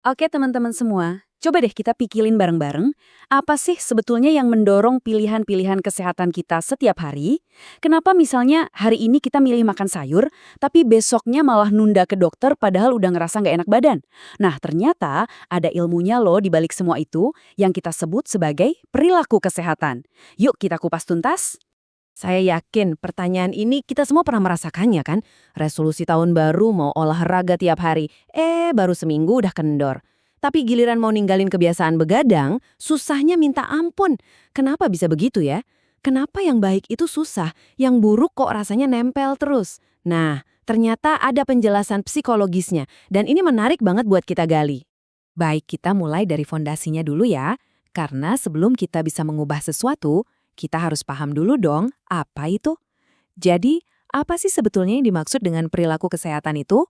Oke teman-teman semua, coba deh kita pikirin bareng-bareng, apa sih sebetulnya yang mendorong pilihan-pilihan kesehatan kita setiap hari? Kenapa misalnya hari ini kita milih makan sayur, tapi besoknya malah nunda ke dokter padahal udah ngerasa nggak enak badan? Nah ternyata ada ilmunya loh di balik semua itu yang kita sebut sebagai perilaku kesehatan. Yuk kita kupas tuntas. Saya yakin pertanyaan ini kita semua pernah merasakannya kan? Resolusi tahun baru mau olahraga tiap hari, baru seminggu udah kendor. Tapi giliran mau ninggalin kebiasaan begadang, susahnya minta ampun. Kenapa bisa begitu ya? Kenapa yang baik itu susah, yang buruk kok rasanya nempel terus? Nah, ternyata ada penjelasan psikologisnya, dan ini menarik banget buat kita gali. Baik, kita mulai dari fondasinya dulu ya. Karena sebelum kita bisa mengubah sesuatu, kita harus paham dulu dong, apa itu? Jadi, apa sih sebetulnya yang dimaksud dengan perilaku kesehatan itu?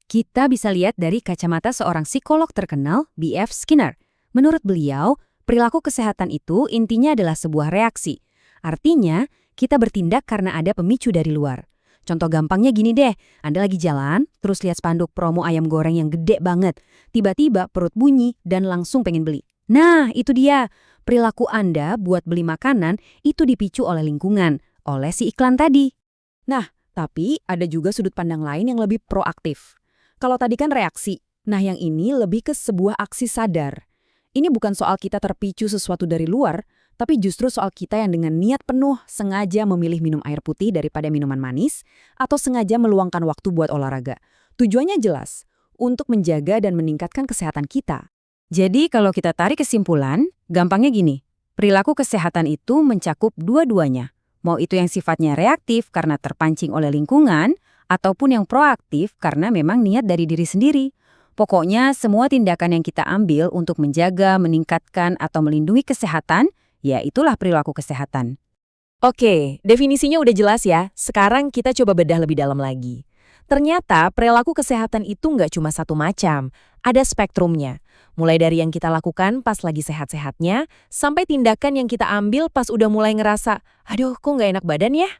Kita bisa lihat dari kacamata seorang psikolog terkenal, B.F. Skinner. Menurut beliau, perilaku kesehatan itu intinya adalah sebuah reaksi. Artinya, kita bertindak karena ada pemicu dari luar. Contoh gampangnya gini deh, Anda lagi jalan, terus lihat spanduk promo ayam goreng yang gede banget. Tiba-tiba perut bunyi dan langsung pengen beli. Nah, itu dia. Perilaku Anda buat beli makanan itu dipicu oleh lingkungan, oleh si iklan tadi. Nah, tapi ada juga sudut pandang lain yang lebih proaktif. Kalau tadi kan reaksi, nah yang ini lebih ke sebuah aksi sadar. Ini bukan soal kita terpicu sesuatu dari luar, tapi justru soal kita yang dengan niat penuh sengaja memilih minum air putih daripada minuman manis, atau sengaja meluangkan waktu buat olahraga. Tujuannya jelas, untuk menjaga dan meningkatkan kesehatan kita. Jadi kalau kita tarik kesimpulan, gampangnya gini, perilaku kesehatan itu mencakup dua-duanya. Mau itu yang sifatnya reaktif karena terpancing oleh lingkungan, ataupun yang proaktif karena memang niat dari diri sendiri. Pokoknya semua tindakan yang kita ambil untuk menjaga, meningkatkan, atau melindungi kesehatan, ya itulah perilaku kesehatan. Oke, definisinya udah jelas ya. Sekarang kita coba bedah lebih dalam lagi. Ternyata perilaku kesehatan itu nggak cuma satu macam, ada spektrumnya. Mulai dari yang kita lakukan pas lagi sehat-sehatnya, sampai tindakan yang kita ambil pas udah mulai ngerasa, aduh kok nggak enak badan ya?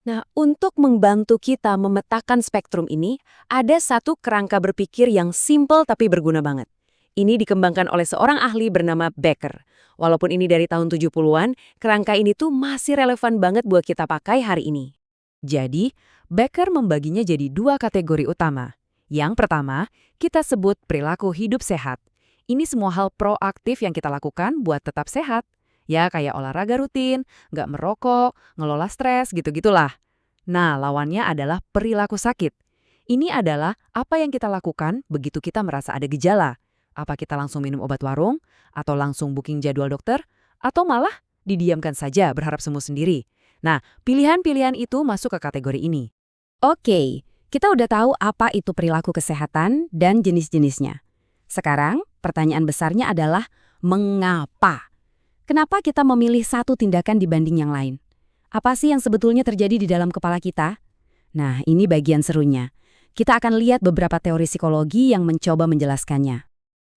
Nah, untuk membantu kita memetakan spektrum ini, ada satu kerangka berpikir yang simple tapi berguna banget. Ini dikembangkan oleh seorang ahli bernama Becker. Walaupun ini dari tahun 70-an, kerangka ini tuh masih relevan banget buat kita pakai hari ini. Jadi, Becker membaginya jadi dua kategori utama. Yang pertama, kita sebut perilaku hidup sehat. Ini semua hal proaktif yang kita lakukan buat tetap sehat. Ya, kayak olahraga rutin, nggak merokok, ngelola stres, gitu-gitulah. Nah, lawannya adalah perilaku sakit. Ini adalah apa yang kita lakukan begitu kita merasa ada gejala. Apa kita langsung minum obat warung, atau langsung booking jadwal dokter, atau malah didiamkan saja berharap sembuh sendiri. Nah, pilihan-pilihan itu masuk ke kategori ini. Oke, kita udah tahu apa itu perilaku kesehatan dan jenis-jenisnya. Sekarang, pertanyaan besarnya adalah mengapa? Kenapa kita memilih satu tindakan dibanding yang lain? Apa sih yang sebetulnya terjadi di dalam kepala kita? Nah, ini bagian serunya. Kita akan lihat beberapa teori psikologi yang mencoba menjelaskannya.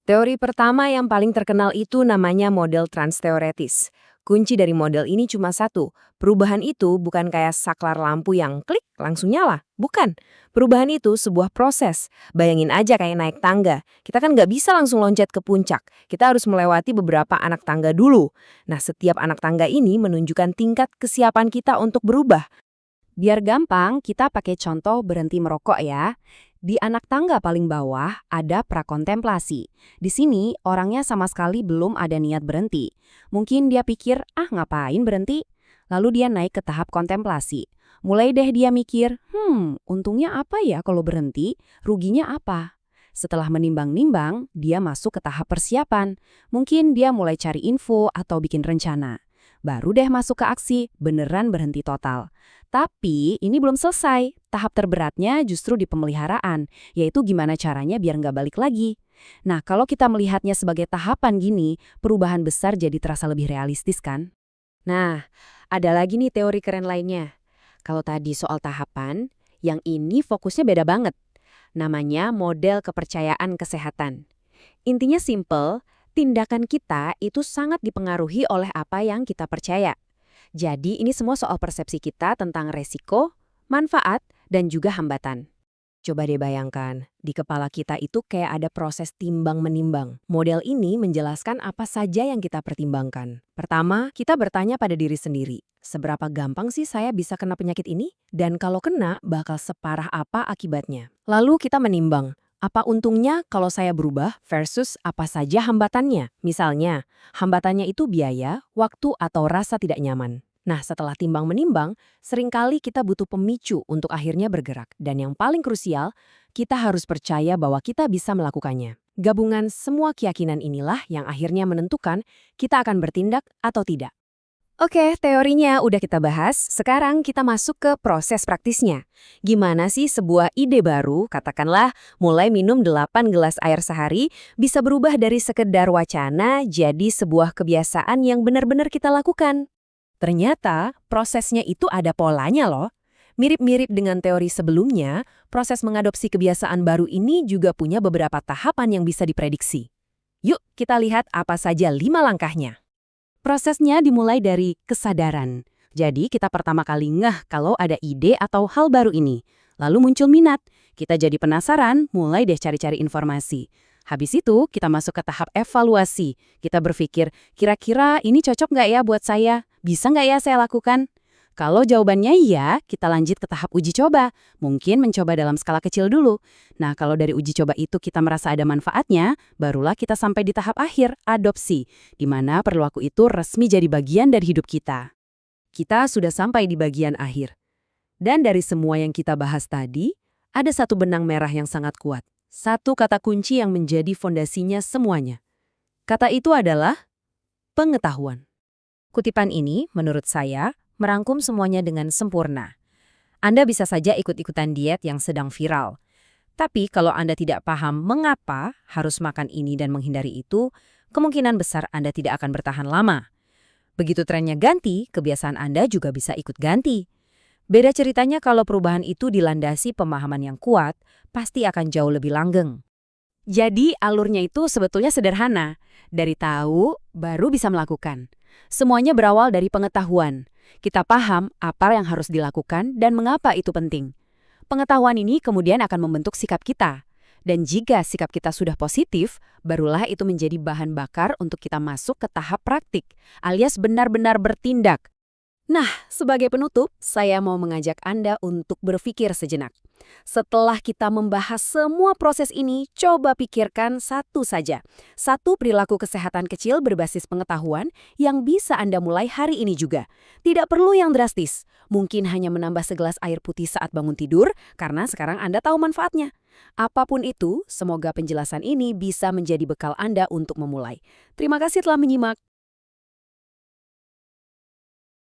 Teori pertama yang paling terkenal itu namanya model transteoretis. Kunci dari model ini cuma satu, perubahan itu bukan kayak saklar lampu yang klik langsung nyala. Bukan, perubahan itu sebuah proses. Bayangin aja kayak naik tangga. Kita kan nggak bisa langsung loncat ke puncak. Kita harus melewati beberapa anak tangga dulu. Nah, setiap anak tangga ini menunjukkan tingkat kesiapan kita untuk berubah. Biar gampang, kita pakai contoh berhenti merokok ya. Di anak tangga paling bawah ada prakontemplasi. Di sini orangnya sama sekali belum ada niat berhenti. Mungkin dia pikir, ngapain berhenti? Lalu dia naik ke tahap kontemplasi. Mulai deh dia mikir, untungnya apa ya kalau berhenti? Ruginya apa? Setelah menimbang-nimbang, dia masuk ke tahap persiapan. Mungkin dia mulai cari info atau bikin rencana. Baru deh masuk ke aksi, beneran berhenti total. Tapi ini belum selesai. Tahap terberatnya justru di pemeliharaan, yaitu gimana caranya biar nggak balik lagi. Nah, kalau kita melihatnya sebagai tahapan gini, perubahan besar jadi terasa lebih realistis kan? Nah, ada lagi nih teori keren lainnya. Kalau tadi soal tahapan, yang ini fokusnya beda banget. Namanya model kepercayaan kesehatan. Intinya simple, tindakan kita itu sangat dipengaruhi oleh apa yang kita percaya. Jadi ini semua soal persepsi kita tentang resiko, manfaat, dan juga hambatan. Coba deh bayangkan, di kepala kita itu kayak ada proses timbang-menimbang. Model ini menjelaskan apa saja yang kita pertimbangkan. Pertama, kita bertanya pada diri sendiri, seberapa gampang sih saya bisa kena penyakit ini? Dan kalau kena, bakal separah apa akibatnya? Lalu kita menimbang, apa untungnya kalau saya berubah versus apa saja hambatannya? Misalnya, hambatannya itu biaya, waktu, atau rasa tidak nyaman. Nah, setelah timbang-menimbang, seringkali kita butuh pemicu untuk akhirnya bergerak. Dan yang paling krusial, kita harus percaya bahwa kita bisa melakukannya. Gabungan semua keyakinan inilah yang akhirnya menentukan kita akan bertindak atau tidak. Oke, teorinya udah kita bahas. Sekarang kita masuk ke proses praktisnya. Gimana sih sebuah ide baru, katakanlah mulai minum 8 gelas air sehari, bisa berubah dari sekedar wacana jadi sebuah kebiasaan yang benar-benar kita lakukan? Ternyata prosesnya itu ada polanya loh. Mirip-mirip dengan teori sebelumnya, proses mengadopsi kebiasaan baru ini juga punya beberapa tahapan yang bisa diprediksi. Yuk kita lihat apa saja 5 langkahnya. Prosesnya dimulai dari kesadaran. Jadi kita pertama kali ngeh kalau ada ide atau hal baru ini. Lalu muncul minat, kita jadi penasaran, mulai deh cari-cari informasi. Habis itu, kita masuk ke tahap evaluasi. Kita berpikir, kira-kira ini cocok nggak ya buat saya? Bisa nggak ya saya lakukan? Kalau jawabannya iya, kita lanjut ke tahap uji coba. Mungkin mencoba dalam skala kecil dulu. Nah, kalau dari uji coba itu kita merasa ada manfaatnya, barulah kita sampai di tahap akhir, adopsi, di mana perilaku itu resmi jadi bagian dari hidup kita. Kita sudah sampai di bagian akhir. Dan dari semua yang kita bahas tadi, ada satu benang merah yang sangat kuat. Satu kata kunci yang menjadi fondasinya semuanya. Kata itu adalah pengetahuan. Kutipan ini, menurut saya, merangkum semuanya dengan sempurna. Anda bisa saja ikut-ikutan diet yang sedang viral. Tapi kalau Anda tidak paham mengapa harus makan ini dan menghindari itu, kemungkinan besar Anda tidak akan bertahan lama. Begitu trennya ganti, kebiasaan Anda juga bisa ikut ganti. Beda ceritanya kalau perubahan itu dilandasi pemahaman yang kuat, pasti akan jauh lebih langgeng. Jadi alurnya itu sebetulnya sederhana. Dari tahu, baru bisa melakukan. Semuanya berawal dari pengetahuan. Kita paham apa yang harus dilakukan dan mengapa itu penting. Pengetahuan ini kemudian akan membentuk sikap kita. Dan jika sikap kita sudah positif, barulah itu menjadi bahan bakar untuk kita masuk ke tahap praktik, alias benar-benar bertindak. Nah, sebagai penutup, saya mau mengajak Anda untuk berpikir sejenak. Setelah kita membahas semua proses ini, coba pikirkan satu saja. Satu perilaku kesehatan kecil berbasis pengetahuan yang bisa Anda mulai hari ini juga. Tidak perlu yang drastis. Mungkin hanya menambah segelas air putih saat bangun tidur, karena sekarang Anda tahu manfaatnya. Apapun itu, semoga penjelasan ini bisa menjadi bekal Anda untuk memulai. Terima kasih telah menyimak.